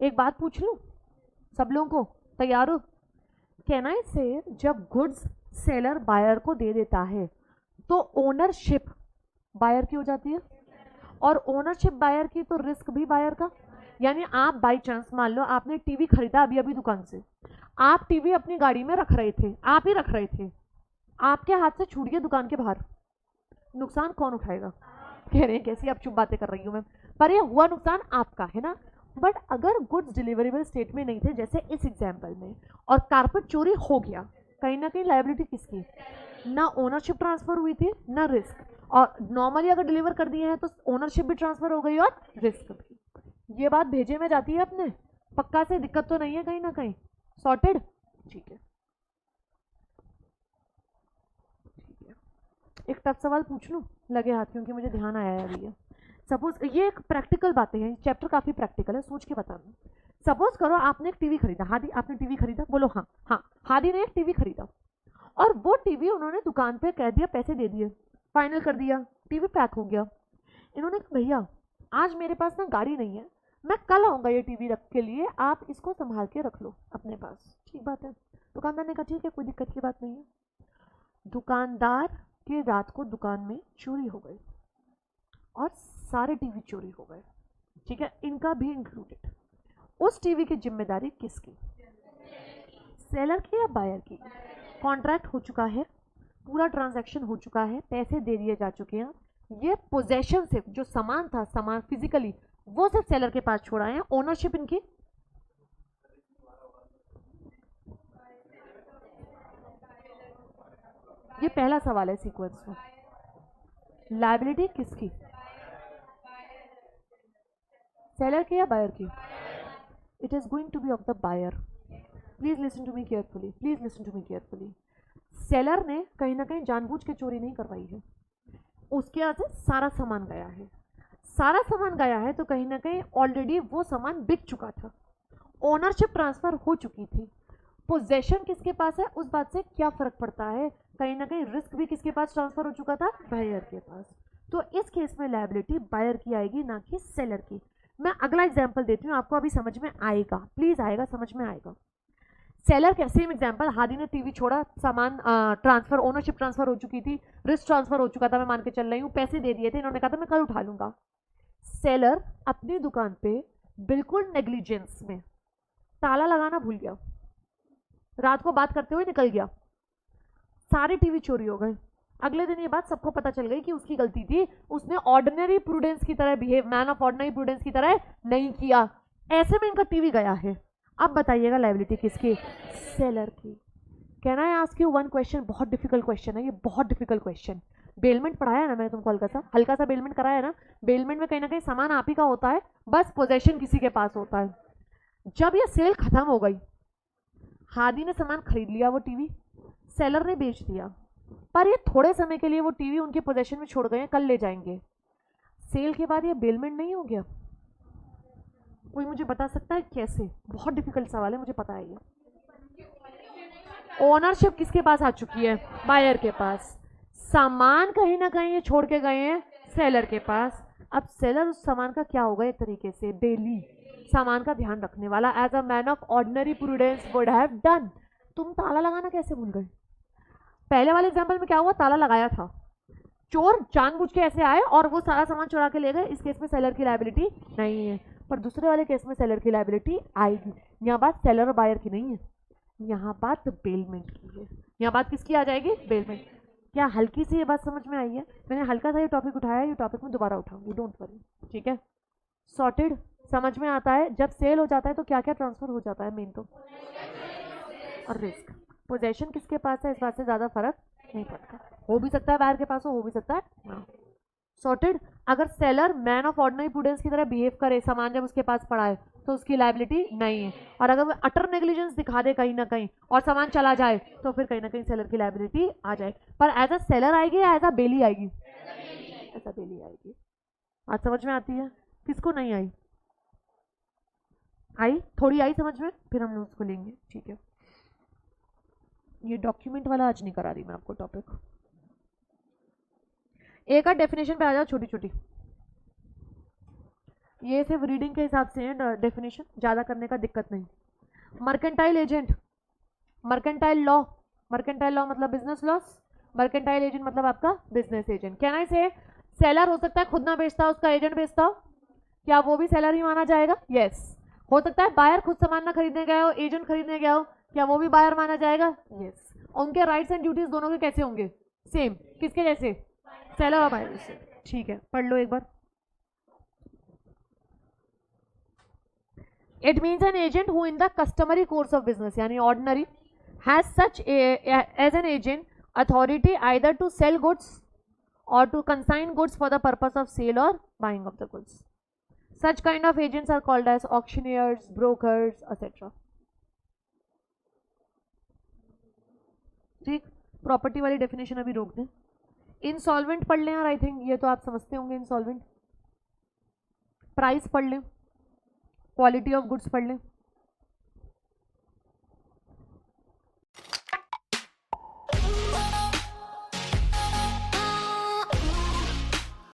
एक बात पूछ लूं, सब लोगों को तैयार हो? कैन आई से जब गुड्स सेलर बायर को दे देता है तो ओनरशिप बायर की हो जाती है, और ओनरशिप बायर की तो रिस्क भी बायर का। यानी आप बाई चांस मान लो आपने टीवी खरीदा अभी अभी दुकान से, आप टीवी अपनी गाड़ी में रख रहे थे, आप ही रख रहे थे, आपके हाथ से छूट गया दुकान के बाहर, नुकसान कौन उठाएगा? कह रहे हैं कैसी आप चुप बातें कर रही हूँ मैं, पर ये हुआ नुकसान आपका है ना। बट अगर गुड्स डिलीवरेबल स्टेट में नहीं थे जैसे इस एग्जाम्पल में, और कारपेट चोरी हो गया, कहीं ना कहीं लाइबिलिटी किसकी? ना ओनरशिप ट्रांसफर हुई थी ना रिस्क, और नॉर्मली अगर डिलीवर कर दिए हैं तो ओनरशिप भी ट्रांसफर हो गई और रिस्क भी। ये बात भेजे में जाती है अपने, पक्का से दिक्कत तो नहीं है कहीं ना कहीं, सॉर्टेड? ठीक है, एक टफ सवाल पूछ लूं, लगे हाथ, क्योंकि मुझे ध्यान आया है अभी। सपोज ये एक प्रैक्टिकल बातें हैं, चैप्टर काफी प्रैक्टिकल है, सोच के बताना। सपोज करो आपने एक टीवी खरीदा, हादी आपने टीवी खरीदा, बोलो हाँ हाँ, हादी ने एक टीवी खरीदा, और वो टीवी उन्होंने दुकान पे कह दिया, पैसे दे दिए, फाइनल कर दिया, टीवी पैक हो गया। इन्होंने कहा भैया आज मेरे पास ना गाड़ी नहीं है, मैं कल आऊंगा ये टीवी रख के लिए, आप इसको संभाल के रख लो अपने पास। ठीक बात है, दुकानदार ने कहा ठीक है, कोई दिक्कत की बात नहीं है। दुकानदार की रात को दुकान में चोरी हो गई और सारे टीवी चोरी हो गए, ठीक है, इनका भी इंक्लूडेड। उस टीवी की जिम्मेदारी किसकी? सेलर की या बायर की? कॉन्ट्रैक्ट हो चुका है, पूरा ट्रांजैक्शन हो चुका है, पैसे दे दिए जा चुके हैं, ये पोजेशन सिर्फ जो सामान था, सामान फिजिकली वो सिर्फ सेलर के पास छोड़ा है, ओनरशिप इनकी? ये पहला सवाल है सीक्वेंस में, लाइबिलिटी किसकी? सेलर की या बायर की? It is going to be of the buyer. Please listen to me carefully, please listen to me carefully. Seller ने कहीं ना कहीं जानबूझ के चोरी नहीं करवाई है, उसके यहाँ से सारा सामान गया है, सारा सामान गया है तो कहीं ना कहीं ऑलरेडी वो सामान बिक चुका था, ओनरशिप ट्रांसफर हो चुकी थी। पोजेशन किसके पास है उस बात से क्या फर्क पड़ता है, कहीं ना कहीं रिस्क भी किसके पास ट्रांसफर हो चुका था? बायर के पास। तो इस केस में लायबिलिटी बायर की आएगी, ना कि सेलर की। मैं अगला एग्जांपल देती हूँ, आपको अभी समझ में आएगा, प्लीज आएगा, समझ में आएगा। सेलर का सेम एग्जांपल, हादी ने टीवी छोड़ा, सामान ट्रांसफर, ओनरशिप ट्रांसफर हो चुकी थी, रिस्क ट्रांसफर हो चुका था, मैं मान के चल रही हूँ, पैसे दे दिए थे, इन्होंने कहा था मैं कल उठा लूंगा। सेलर अपनी दुकान पे बिल्कुल नेग्लिजेंस में ताला लगाना भूल गया, रात को बात करते हुए निकल गया, सारे टीवी चोरी हो गए। अगले दिन ये बात सबको पता चल गई कि उसकी गलती थी, उसने ऑर्डिनरी प्रूडेंस की तरह behave, man of ordinary prudence की तरह नहीं किया, ऐसे में इनका टीवी गया है। अब बताइएगा लायबिलिटी किसकी? सेलर की। Can I ask you one question? बहुत डिफिकल्ट क्वेश्चन है ये, बहुत डिफिकल्ट क्वेश्चन। बेलमेंट पढ़ाया है ना मैंने तुमको, हल्का सा बेलमेंट कराया है ना। बेलमेंट में कहीं ना कहीं सामान आप ही का होता है, बस पोजेशन किसी के पास होता है। जब ये सेल खत्म हो गई, हादी ने सामान खरीद लिया, वो टीवी सेलर ने बेच दिया, पर ये थोड़े समय के लिए वो टीवी उनके पोजेशन में छोड़ गए, कल ले जाएंगे। सेल के बाद ये बेलमेंट नहीं हो गया? कोई मुझे बता सकता है कैसे? बहुत डिफिकल्ट सवाल है, मुझे पता है ये। ओनरशिप किसके पास आ चुकी है? बायर के पास। सामान कहीं ना कहीं ये छोड़ के गए हैं सेलर के पास। अब सेलर उस सामान का क्या होगा, एक तरीके से बेली, सामान का ध्यान रखने वाला, as a man of ordinary prudence would have done. तुम ताला लगाना कैसे भूल गए? पहले वाले एग्जांपल में क्या हुआ, ताला लगाया था, चोर जानबूझ के ऐसे आए और वो सारा सामान चुरा के ले गए, इस केस में सेलर की लायबिलिटी नहीं है। पर दूसरे वाले केस में सेलर की लायबिलिटी आएगी। यहाँ बात सेलर और बायर की नहीं है, यहाँ बात बेलमेंट की है। यहाँ बात किसकी आ जाएगी? बेलमेंट। क्या हल्की सी ये बात समझ में आई है? मैंने हल्का सा ये टॉपिक उठाया है, ये टॉपिक में दोबारा उठाऊंगी, डोंट वरी, ठीक है? सॉर्टेड, समझ में आता है। जब सेल हो जाता है तो क्या क्या ट्रांसफर हो जाता है? मेन तो और रिस्क। पोजेशन किसके पास है इस बात से ज्यादा फर्क नहीं पड़ता, हो भी सकता है बायर के पास हो भी सकता है ना। सॉर्टेड। अगर sailor man of ordinary prudence की तरह बिहेव करे, सामान जब उसके पास पड़ा है, तो उसकी लायबिलिटी नहीं है। और अगर वो अटर नेग्लिजेंस दिखा दे कहीं ना कहीं और सामान चला जाए, तो फिर कहीं ना कहीं सेलर की लायबिलिटी आ जाए। पर एज अ सेलर आएगी या एज अ बेली आएगी? एज अ बेली आएगी। आज समझ में आती है? किसको नहीं आई? आई, थोड़ी आई समझ में, फिर हम उसको लेंगे, ठीक है? ये डॉक्यूमेंट वाला आज नहीं करा रही मैं आपको टॉपिक। एक आध डेफिनेशन पे आ जाओ छोटी छोटी। ये सिर्फ रीडिंग के हिसाब से है डेफिनेशन, ज़्यादा करने का दिक्कत नहीं। मर्केंटाइल एजेंट, मर्केंटाइल लॉ मतलब बिजनेस लॉस, मर्केंटाइल एजेंट मतलब आपका बिजनेस एजेंट। कैन आई से सेलर हो सकता है खुद ना बेचता हो, उसका एजेंट बेचता हो, क्या वो भी सेलर ही माना जाएगा? यस। हो सकता है बायर खुद सामान ना खरीदने गया हो, एजेंट खरीदने गया हो, क्या वो भी बायर माना जाएगा? यस। उनके राइट्स एंड ड्यूटीज दोनों के कैसे होंगे? सेम। किसके जैसे? सेलर और बायर जैसे। ठीक है, पढ़ लो एक बार। It means an agent who in the customary course of business यानी ordinary has such as an agent authority either to sell goods or to consign goods for the purpose of sale or buying of the goods. Such kind of agents are called as auctioneers, brokers, etc. ठीक, property वाली definition अभी रोक दें। Insolvent पढ़ लें यार, I think ये तो आप समझते होंगे इंसॉल्वेंट। प्राइस पढ़ लें, क्वालिटी ऑफ गुड्स पढ़ लें।